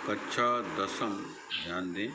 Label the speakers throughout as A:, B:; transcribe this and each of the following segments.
A: कक्षा 10वीं ध्यान दें।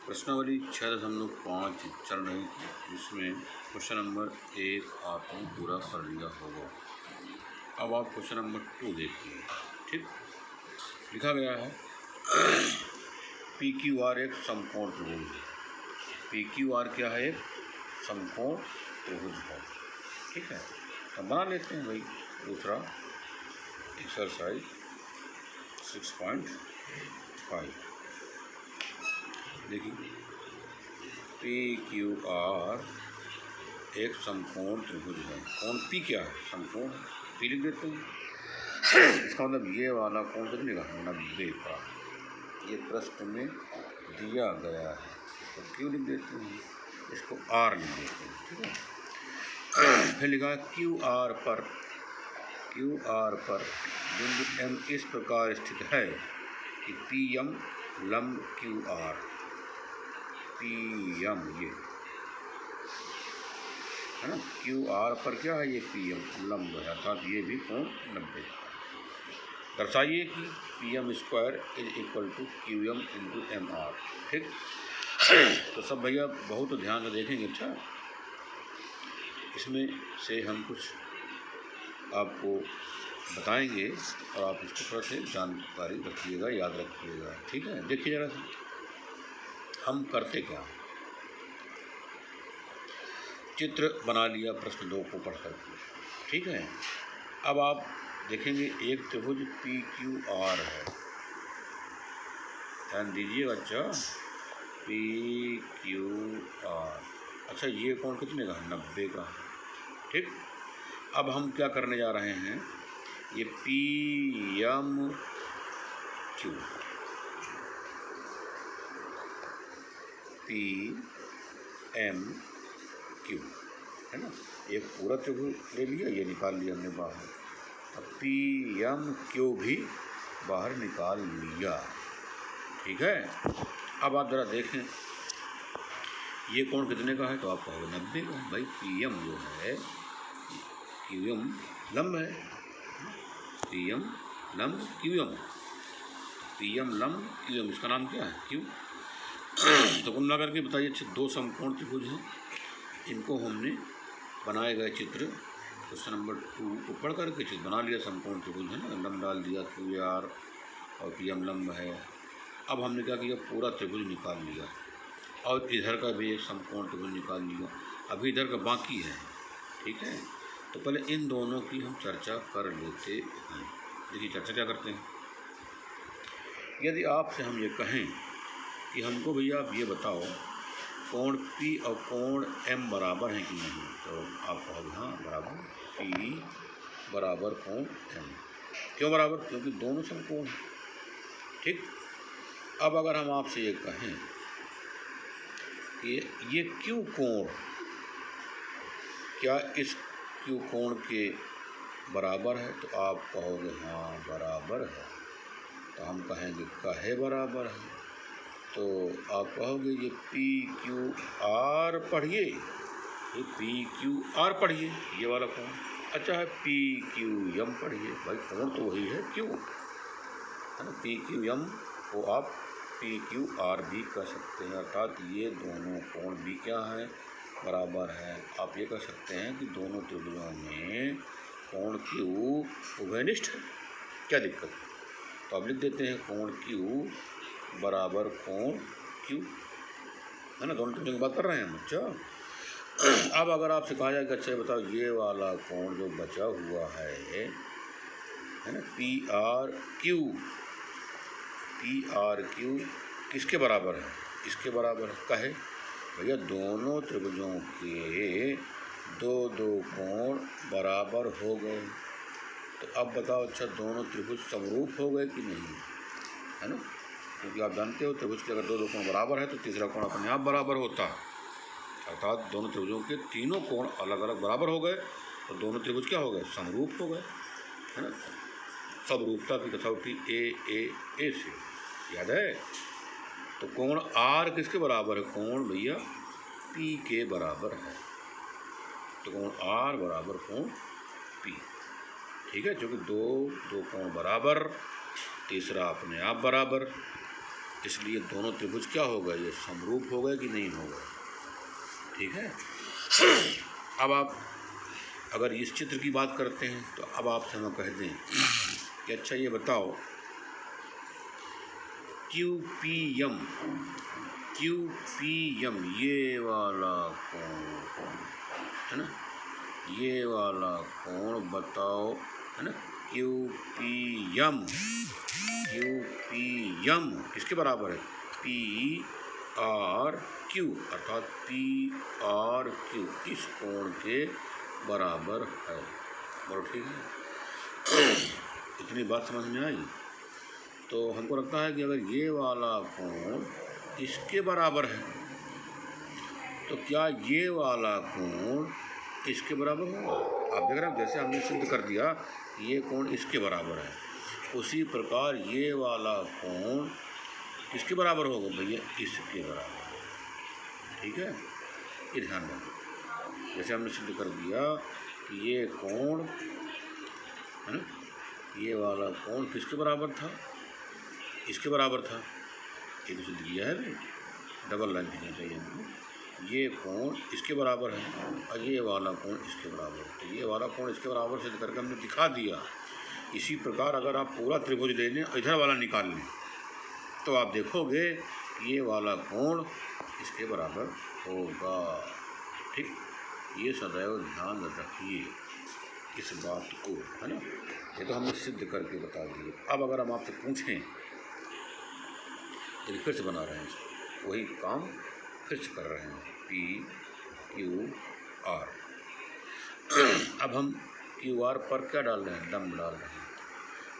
A: प्रश्नावली 6.5 चल रही थी, जिसमें क्वेश्चन नंबर 1 आपने पूरा कर लिया होगा। अब आप क्वेश्चन नंबर 2 देखिए। ठीक, लिखा गया है PQR एक समकोण त्रिभुज है। PQR क्या है? एक समकोण त्रिभुज है। ठीक है, तो बना लेते हैं भाई। दूसरा एक्सरसाइज 6.5 देखिए, PQR एक समकोण त्रिभुज है। कोण P क्या है? समकोण P लिख देते हैं। इसका मतलब ये वाला कोण कितने का? 90 का। ये प्रश्न में दिया गया है, इसको Q लिख देते हैं, इसको R लिख देते हैं। ठीक है, फिर लिखा है QR पर बिंदु M इस प्रकार स्थित है कि PM लंब QR, PM ये है ना, QR पर क्या है? ये PM लंब है, अर्थात ये भी कोण 90। दर्शाइए कि PM square is equal to QM into MR। ठीक, तो सब भैया बहुत ध्यान से देखेंगे। अच्छा, इसमें से हम कुछ आपको बताएंगे और आप इसको थोड़ा से जानकारी रखिएगा, याद रखिएगा। ठीक है, देखिए जरा सा हम करते क्या। चित्र बना लिया प्रश्न 2 को पढ़ करके। ठीक है, अब आप देखेंगे एक त्रिभुज PQR है। ध्यान दीजिए बच्चा, PQR। अच्छा, ये कोण कितने का? 90 का। ठीक, अब हम क्या करने जा रहे हैं? ये PMQ है ना, एक पूरा त्रिभुज ले लिया, ये निकाल लिया हमने बाहर। अब PMQ भी बाहर निकाल लिया। ठीक है, अब आप ज़रा देखें ये कोण कितने का है, तो आप कहोगे 90 का। भाई PM जो है, QM लंब है, PM लंब QM, PM लंब QM, इसका नाम क्या है? Q। तो कुल मिलाकर के बताइए, अच्छे 2 समकोण त्रिभुज हैं, इनको हमने बनाए गए चित्र क्वेश्चन नंबर 2 को पढ़ करके चित्र बना लिया। समकोण त्रिभुज है ना, लंब डाल दिया, QR और PM लंब है। अब हमने क्या किया? पूरा त्रिभुज निकाल लिया और इधर का भी एक समकोण त्रिभुज निकाल लिया। अभी इधर का बाकी है। ठीक है, तो पहले इन दोनों की हम चर्चा कर लेते हैं। देखिए चर्चा क्या करते हैं। यदि आपसे हम ये कहें कि हमको भैया आप ये बताओ कोण P और कोण M बराबर हैं कि नहीं, तो आप कहोगे हाँ बराबर, P बराबर कोण M। क्यों बराबर? क्योंकि दोनों समकोण हैं। ठीक, अब अगर हम आपसे ये कहें कि ये Q कोण क्या इस Q कोण के बराबर है, तो आप कहोगे हाँ बराबर है। तो हम कहेंगे काहे बराबर है, तो आप कहोगे ये PQR पढ़िए, ये PQR पढ़िए, ये वाला कोण। अच्छा है PQM पढ़िए, भाई कोण तो वही है Q है ना, PQM को आप PQR भी कह सकते हैं, अर्थात ये दोनों कोण भी क्या है? बराबर है। आप ये कह सकते हैं कि दोनों त्रिभुजों में कोण Q उभयनिष्ठ है। क्या दिक्कत है? तो आप लिख देते हैं कोण Q बराबर कोण Q, है ना, दोनों त्रिभुजों की बात कर रहे हैं हम। अच्छा, अब अगर आपसे कहा जाए कि अच्छा बताओ ये वाला कोण जो बचा हुआ है ना, PRQ किसके बराबर है? इसके बराबर है। कहे भैया दोनों त्रिभुजों के 2-2 कोण बराबर हो गए। तो अब बताओ, अच्छा दोनों त्रिभुज समरूप हो गए कि नहीं, है ना, क्योंकि आप जानते हो त्रिभुज के अगर 2-2 कोण बराबर है तो तीसरा कोण अपने आप बराबर होता है, अर्थात दोनों त्रिभुजों के तीनों कोण अलग अलग बराबर हो गए, तो दोनों त्रिभुज क्या हो गए? समरूप हो गए, है ना। समरूपता की कसौटी A से याद है। तो कोण R किसके बराबर है? कोण भैया P के बराबर है। तो कोण R बराबर कोण P। ठीक है, जो कि दो कोण बराबर तीसरा अपने आप बराबर। इसलिए दोनों त्रिभुज क्या हो गए, ये समरूप हो गए कि नहीं हो गए। ठीक है। अब आप अगर इस चित्र की बात करते हैं तो अब आपसे हम कह दें कि अच्छा ये बताओ QPM ये वाला कोण है ना, ये वाला कोण बताओ है ना, QPM किसके बराबर है, PRQ अर्थात PRQ इस कोण के बराबर है। बोलो ठीक है। इतनी बात समझ में आई। तो हमको लगता है कि अगर ये वाला कोण इसके बराबर है तो क्या ये वाला कोण इसके बराबर होगा। आप देख रहे हो जैसे हमने सिद्ध कर दिया ये कोण इसके बराबर है, उसी प्रकार ये वाला कोण किसके बराबर होगा भैया, इसके बराबर। ठीक है, ये ध्यान रखो। जैसे हमने सिद्ध कर दिया कि ये कोण है ना, ये वाला कोण किसके बराबर था, इसके बराबर था। ये तो सिद्ध किया है भाई, डबल लाइन खींचना चाहिए हमको। ये कोण इसके बराबर है और ये वाला कोण इसके बराबर है, तो ये वाला कोण इसके बराबर सिद्ध करके हमने दिखा दिया। इसी प्रकार अगर आप पूरा त्रिभुज ले लें, इधर वाला निकाल लें, तो आप देखोगे ये वाला कोण इसके बराबर होगा। ठीक, ये सदैव ध्यान रखिए इस बात को, है ना। ये तो हमने सिद्ध करके बता दिए। अब अगर हम आपसे पूछें, तो फिर से बना रहे हैं, वही काम फिर से कर रहे हैं, PQR। अब हम QR पर क्या डाल रहे हैं, डम डाल रहे हैं।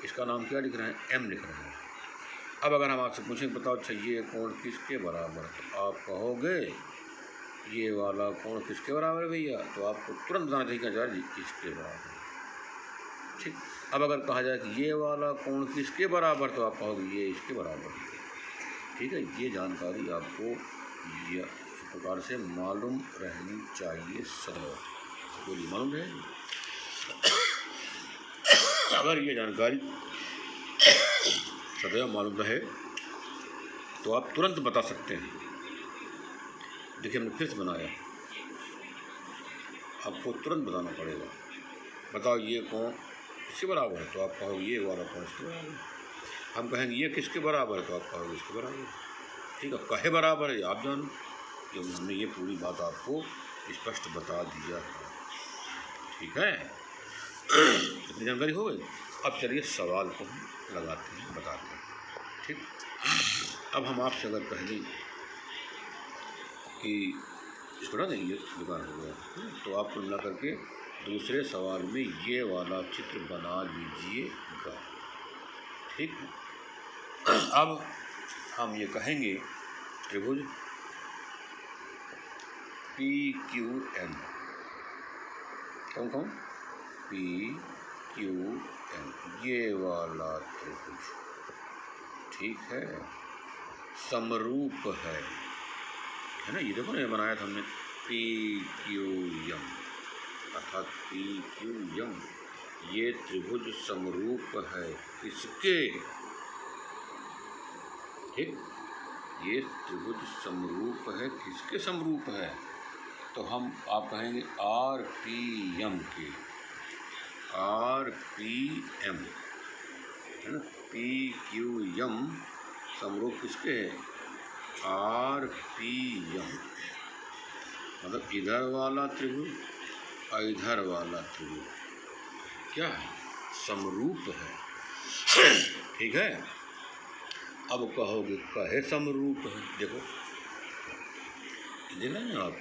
A: इसका नाम क्या लिख रहे हैं, M लिख रहे हैं। अब अगर हम आपसे पूछें बताओ अच्छा ये कोण किसके बराबर है, तो आप कहोगे ये वाला कोण किसके बराबर है भैया, तो आपको तुरंत बताना चाहिए क्या जी, इसके बराबर। ठीक, अब अगर कहा जाए कि ये वाला कोण किसके बराबर, तो आप कहोगे ये इसके बराबर। ठीक है, ये जानकारी आपको ये इस प्रकार से मालूम रहनी चाहिए सदैव। बोलिए, मालूम रहेगी। अगर ये जानकारी सदैव मालूम रहे तो आप तुरंत बता सकते हैं। देखिए हमने फिर से बनाया, आपको तुरंत बताना पड़ेगा। बताओ ये कोण किसके बराबर है, तो आप कहोगे ये वाला कोण इसके बराबर है। हम कहेंगे ये किसके बराबर है, तो आप कहोगे इसके बराबर है। ठीक है, कहे बराबर है आप जानो, जब हमने ये पूरी बात आपको स्पष्ट बता दिया है। ठीक है, इतनी जानकारी हो गई। अब चलिए सवाल को हम लगाते हैं, बताते हैं। ठीक, अब हम आपसे अगर कह दें कि इसको ना देंगे बेकार हो गया, तो आपको मिला करके दूसरे सवाल में ये वाला चित्र बना लीजिएगा। ठीक है, अब हम ये कहेंगे त्रिभुज PQM, कौन PQM, ये वाला त्रिभुज ठीक है, समरूप है ना। ये देखो ना, ये बनाया था हमने PQM अर्थात PQM, ये त्रिभुज समरूप है इसके। ठीक, ये त्रिभुज समरूप है किसके समरूप है, तो हम आप कहेंगे RPM के, RPM है ना, PQM समरूप किसके है, RPM, मतलब इधर वाला त्रिभुज और इधर वाला त्रिभुज क्या है, समरूप है। ठीक है, अब कहोगे कहे समरूप है। देखो देखा ना आप,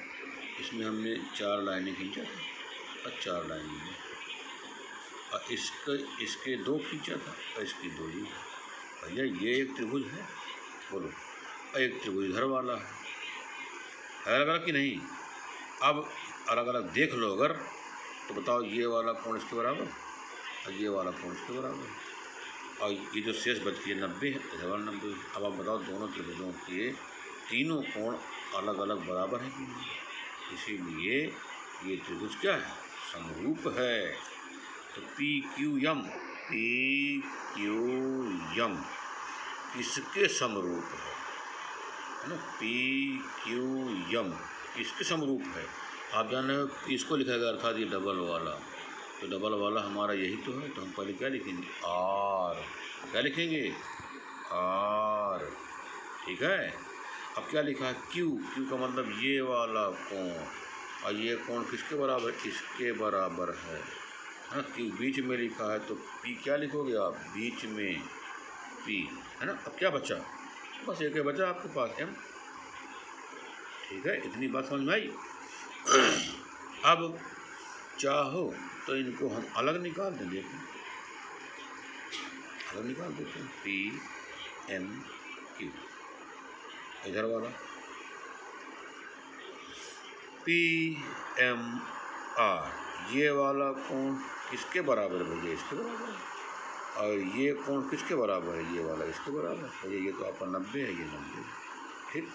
A: इसमें हमने 4 लाइनें खींचा था और 4 लाइनें में, और इसके 2 खींचा था और इसकी 2 ही। भैया ये एक त्रिभुज है, बोलो, और एक त्रिभुज इधर वाला है अलग अलग कि नहीं। अब अलग अलग देख लो अगर, तो बताओ ये वाला कोण इसके बराबर और ये वाला कोण इसके बराबर, और ये जो शेष बच गया 90 है, इधर वाला 90। अब आप बताओ दोनों त्रिभुजों के तीनों कोण अलग अलग बराबर हैं कि नहीं, इसीलिए ये त्रिभुज क्या है, समरूप है। तो PQM पी क्यू यम किसके समरूप है ना, पी क्यू यम किसके समरूप है। आप जाने इसको लिखा गया अर्थात ये डबल वाला, तो डबल वाला हमारा यही तो है, तो हम पहले क्या लिखेंगे आर, क्या लिखेंगे आर, ठीक है। अब क्या लिखा है क्यू, क्यू का मतलब ये वाला कोण, और ये कोण किसके बराबर, इसके बराबर है ना। क्यू बीच में लिखा है तो पी क्या लिखोगे आप, बीच में पी, है ना। अब क्या बचा, बस एक बचा आपके पास एम, ठीक है। इतनी बात समझ में आई। अब चाहो तो इनको हम अलग निकाल दें, देखो अलग निकाल देते हैं, पी एम क्यू, इधर वाला पी एम आर, ये वाला कोण किसके बराबर है भैया, इसके बराबर है, और ये कोण किसके बराबर है, ये वाला इसके बराबर है, ये तो आपका 90 है, ये 90, ठीक।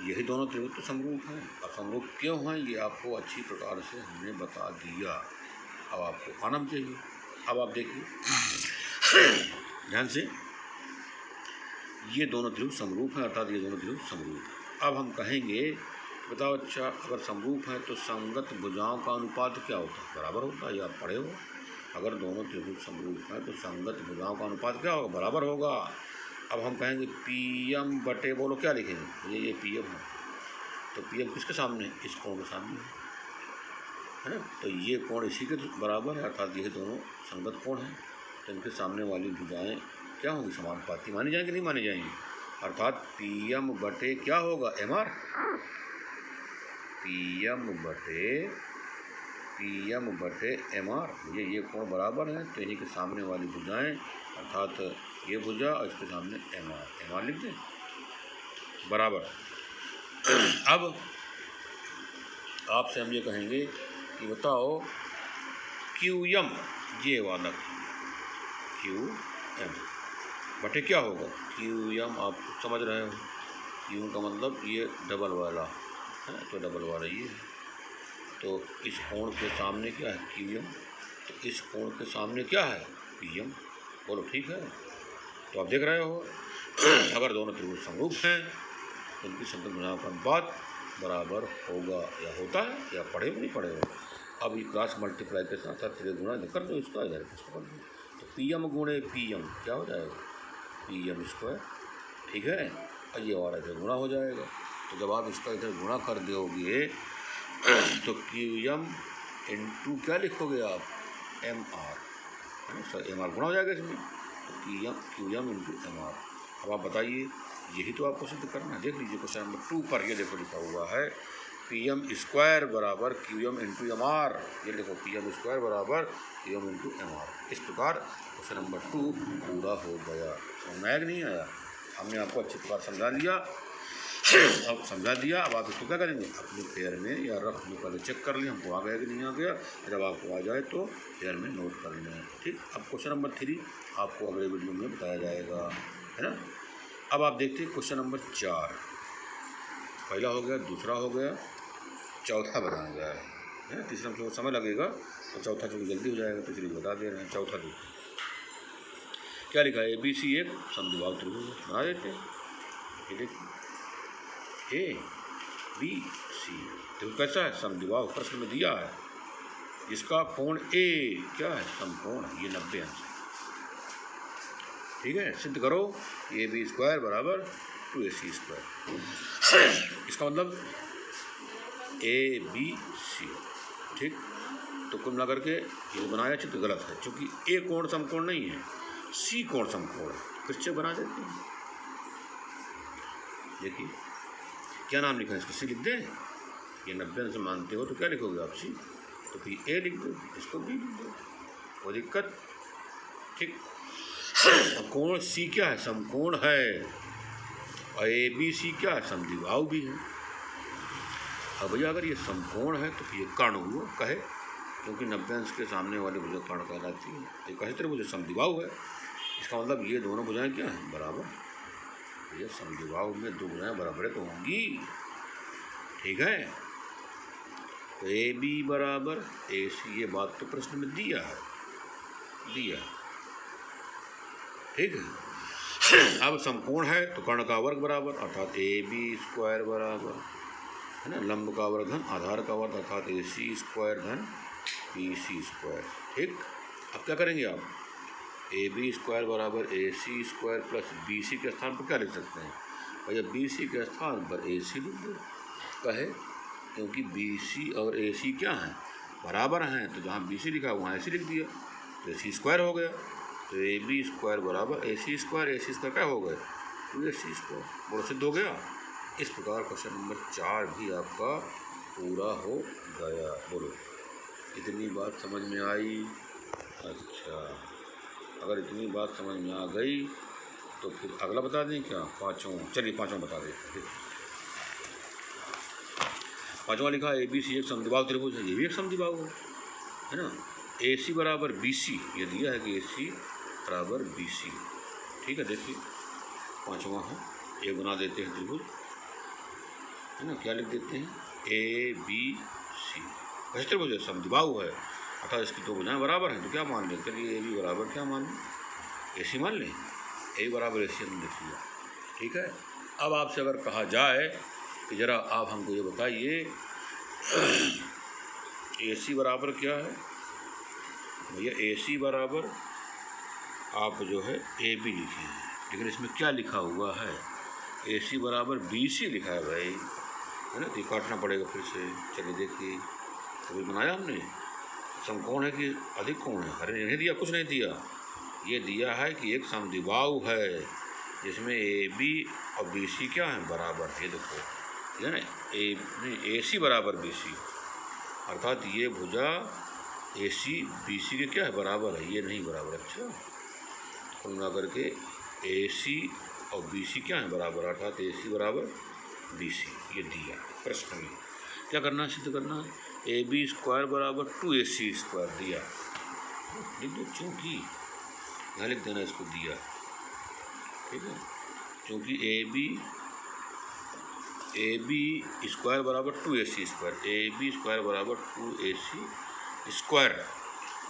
A: यही दोनों त्रिभुज तो समरूप हैं। अब समरूप क्यों हैं ये आपको अच्छी प्रकार से हमने बता दिया, अब आपको आना चाहिए। अब आप देखिए ध्यान से, ये दोनों त्रिभुज समरूप हैं, अर्थात ये दोनों त्रिभुज समरूप हैं। अब हम कहेंगे बताओ अच्छा, अगर समरूप है तो संगत भुजाओं का अनुपात क्या होता है, बराबर होता है, ये आप पढ़े हो। अगर दोनों त्रिभुज समरूप हैं तो संगत भुजाओं का अनुपात क्या होगा, बराबर होगा। अब हम कहेंगे पी एम बटे, बोलो क्या लिखेंगे, ये पी एम है, तो पी एम किसके सामने, इस कोण के सामने है ना, तो ये कोण इसी के बराबर है, अर्थात ये दोनों संगत कोण हैं, तो इनके सामने वाली भुजाएं क्या होंगी, समानुपाती मानी जाएंगी, नहीं मानी जाएंगी, अर्थात पी एम बटे क्या होगा, एम आर, पी एम बटे एम आर, ये कोण बराबर है, तो इन्हीं के सामने वाली भुजाएं अर्थात ये भुजा और इसके सामने एम आर लिख दें, बराबर। अब आपसे हम ये कहेंगे कि बताओ क्यू एम, ये वाला क्यू एम बटे क्या होगा, क्यू एम आप समझ रहे हो, क्यू का मतलब ये डबल वाला है, तो डबल वाला ये है, तो इस कोण के सामने क्या है, क्यू एम, तो इस कोण के सामने क्या है, पी एम, बोलो ठीक है। तो आप देख रहे हो अगर दोनों त्रिभुज समरूप हैं तो उनकी संगत भुजाओं का अनुपात बराबर होगा, या होता है, या पढ़े नहीं पढ़े हो। अब ये क्रॉस मल्टीप्लाई के साथ साथ गुणा कर दो, इसका इधर इसको कर दो, तो पी एम गुणे पी एम क्या हो जाएगा, पी एम स्क्वायर, ठीक है, और ये वाला इधर गुणा हो जाएगा। तो जब आप इसका इधर गुणा कर दोगे तो क्यू एम इंटू क्या लिखोगे आप, M R, sir M R गुणा हो जाएगा इसमें, तो Q M into M R. अब आप बताइए, यही तो आपको सिद्ध करना है। देख लीजिए क्वेश्चन नंबर 2 पर ये देखो लिखा हुआ है पी एम स्क्वायर बराबर Q M into M R, ये देखो पी एम स्क्वायर बराबर Q M into M R. इस प्रकार क्वेश्चन नंबर 2 पूरा हो गया। समझ में आया कि नहीं आया, हमने आपको अच्छी प्रकार समझा दिया, अब समझा दिया। अब आप इसको क्या करेंगे, अपने पेयर में या रफ में पहले चेक कर लें हमको आ गया कि नहीं आ गया, जब आपको आ जाए तो पेयर में नोट कर लें, ठीक। अब क्वेश्चन नंबर 3 आपको अगले वीडियो में बताया जाएगा, है ना। अब आप देखते हैं क्वेश्चन नंबर 4, पहला हो गया, दूसरा हो गया, चौथा बताया गया है, तीसरा में समय लगेगा, तो चौथा चूँकि जल्दी हो जाएगा तो इसलिए बता दे रहे हैं। चौथा देखो क्या लिखा है, ABC एक समद्विबाहु त्रिभुज बना देते हैं, ये देखिए ABC त्रिभुज कैसा है, समद्विबाहु, प्रश्न में दिया है, जिसका कोण A क्या है, समकोण है, ये 90 अंश है, ठीक है। सिद्ध करो AB स्क्वायर बराबर 2AC स्क्वायर, इसका मतलब ABC, ठीक। तो कुल मिला करके ये बनाया चित्र गलत है, क्योंकि A कोण समकोण नहीं है, C कोण समकोण है, फिर से बना देते हैं। देखिए क्या नाम लिखा है इसको, C लिख दें, ये 90 अंश मानते हो तो क्या लिखोगे आप, C, तो फिर A लिख दो, इसको B लिख दो, कोई दिक्कत, ठीक। कोण C क्या है, समकोण है, और ABC क्या है, समद्विबाहु भी है। अब भैया अगर ये समकोण है तो फिर ये कर्ण हुआ कहे, क्योंकि 90 अंश के सामने वाली भुजा कर्ण कहलाती है, ये कहे त्रिभुज समद्विबाहु है, इसका मतलब ये दोनों भुजाएं क्या हैं, बराबर, ये समद्विबाहु में दो भुजाएं बराबर तो होंगी, ठीक है। तो AB बराबर AC, ये बात तो प्रश्न में दिया है, ठीक है। अब समकोण है तो कर्ण का वर्ग बराबर अर्थात AB² बराबर, है ना, लंब का वर्ग धन आधार का वर्ग अर्थात AC² धन BC²। ठीक, अब क्या करेंगे आप, AB² बराबर AC² प्लस BC के स्थान पर क्या लिख सकते हैं भैया, BC के स्थान पर AC लिख दो। कहे क्योंकि BC और AC क्या हैं, बराबर हैं, तो जहाँ BC लिखा वहाँ AC लिख दिया तो AC² हो गया। तो AB² बराबर AC² क्या हो गए 2AC², बोलो सिद्ध हो गया। इस प्रकार क्वेश्चन नंबर 4 भी आपका पूरा हो गया। बोलो इतनी बात समझ में आई? अच्छा, अगर इतनी बात समझ में आ गई तो फिर अगला बता दें क्या, पाँचों। चलिए पाँचों बता दें। पाँचवा लिखा ABC एक समद्विबाहु त्रिभुज है, ये भी एक समद्विबाहु है ना। AC बराबर BC, ये दिया है कि AC बराबर BC। ठीक है, देखिए पाँचवा है, ये बना देते हैं त्रिभुज, है ना, क्या लिख देते हैं ABC। कैसे त्रिभुज है, समद्विबाहु है अर्थात इसकी दो भुजाएं बराबर हैं, तो क्या मान लें, चलिए AB बराबर क्या मान लें, AC मान लें। A बराबर AC हमने लिख लिया। ठीक है, अब आपसे अगर कहा जाए कि जरा आप हमको ये बताइए AC बराबर क्या है भैया, AC बराबर आप जो है AB लिखे हैं, लेकिन इसमें क्या लिखा हुआ है, AC बराबर BC लिखा है भाई, है ना, तो काटना पड़ेगा फिर से। चलिए देखिए, कभी बनाया हमने, समकोण है कि अधिक कोण है, अरे नहीं दिया, कुछ नहीं दिया, ये दिया है कि एक समद्विबाहु है जिसमें AB और BC क्या है, बराबर। ये देखो, है ना, AC बराबर BC अर्थात ये भुजा AC BC के क्या है, बराबर है, ये नहीं बराबर। अच्छा, कुल मिला करके AC और BC क्या है, बराबर, अर्थात AC बराबर BC, ये दिया प्रश्न में। क्या करना है, सिद्ध करना है, AB² बराबर 2AC² दिया, लिख दो, चूँकि यहाँ लिख देना इसको, दिया। ठीक है, चूँकि AB² बराबर 2AC², AB² बराबर 2AC²।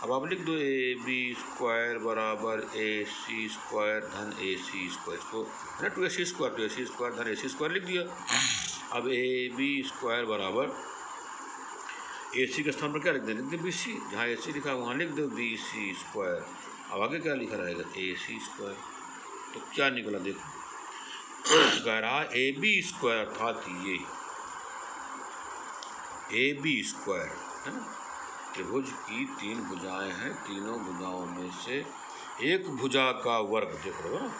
A: अब आप लिख दो AB² बराबर AC² धन AC², इसको है ना 2AC² धन AC² लिख दिया। अब AB² बराबर AC के स्थान पर क्या लिख दें, लिख दे BC, जहाँ AC लिखा वहाँ लिख दो BC²। अब आगे क्या लिखा रहेगा, AC²। तो क्या निकला देखो, कह रहा AB² अर्थात ये AB² है ना, त्रिभुज की 3 भुजाएं हैं, तीनों भुजाओं में से एक भुजा का वर्ग, देख रहे हो ना,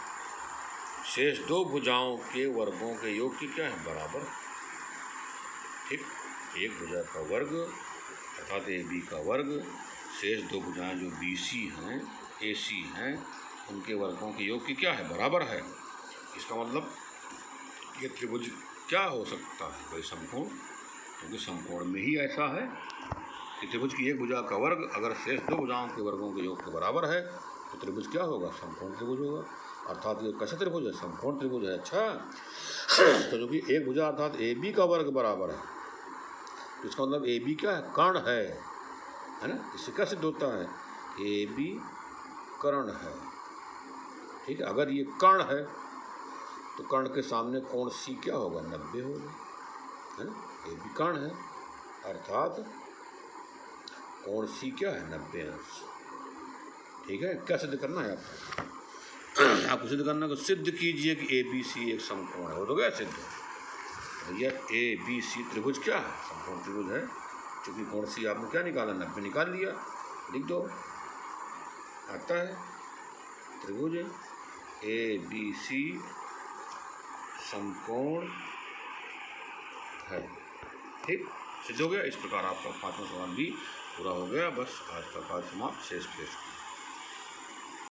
A: शेष 2 भुजाओं के वर्गों के योग की क्या है, बराबर। ठीक, एक भुजा का वर्ग अर्थात AB का वर्ग, शेष 2 भुजाएं जो BC हैं AC हैं, उनके वर्गों के योग की क्या है, बराबर है। इसका मतलब ये त्रिभुज क्या हो सकता है भाई, समकोण, क्योंकि समकोण में ही ऐसा है कि त्रिभुज की एक भुजा का वर्ग अगर शेष 2 भुजाओं के वर्गों के योग के बराबर है तो त्रिभुज क्या होगा, समकोण त्रिभुज होगा। अर्थात ये कैसा त्रिभुज है, समकोण त्रिभुज है। अच्छा, तो जो कि एक भुजा अर्थात AB का वर्ग बराबर है, तो इसका मतलब AB क्या है, कर्ण है ना। इससे क्या सिद्ध होता है, AB कर्ण है। ठीक है, अगर ये कर्ण है तो कर्ण के सामने कोण C क्या होगा, 90 होगा, है ना। AB कर्ण है अर्थात कोण C क्या है, 90 अंश। ठीक है, क्या सिद्ध करना है आपको, आपको सिद्ध करना है, सिद्ध कीजिए कि ABC एक समकोण है, हो तो गया सिद्ध। भैया ABC त्रिभुज क्या है, समकोण त्रिभुज है। चूँकि कोण C आपने क्या निकाला, 90 निकाल लिया, लिख दो, आता है त्रिभुज ABC समकोण है। ठीक, सिद्ध हो गया। इस प्रकार आपका 5वां सवाल भी पूरा हो गया। बस आज का पाठ समाप्त, शेष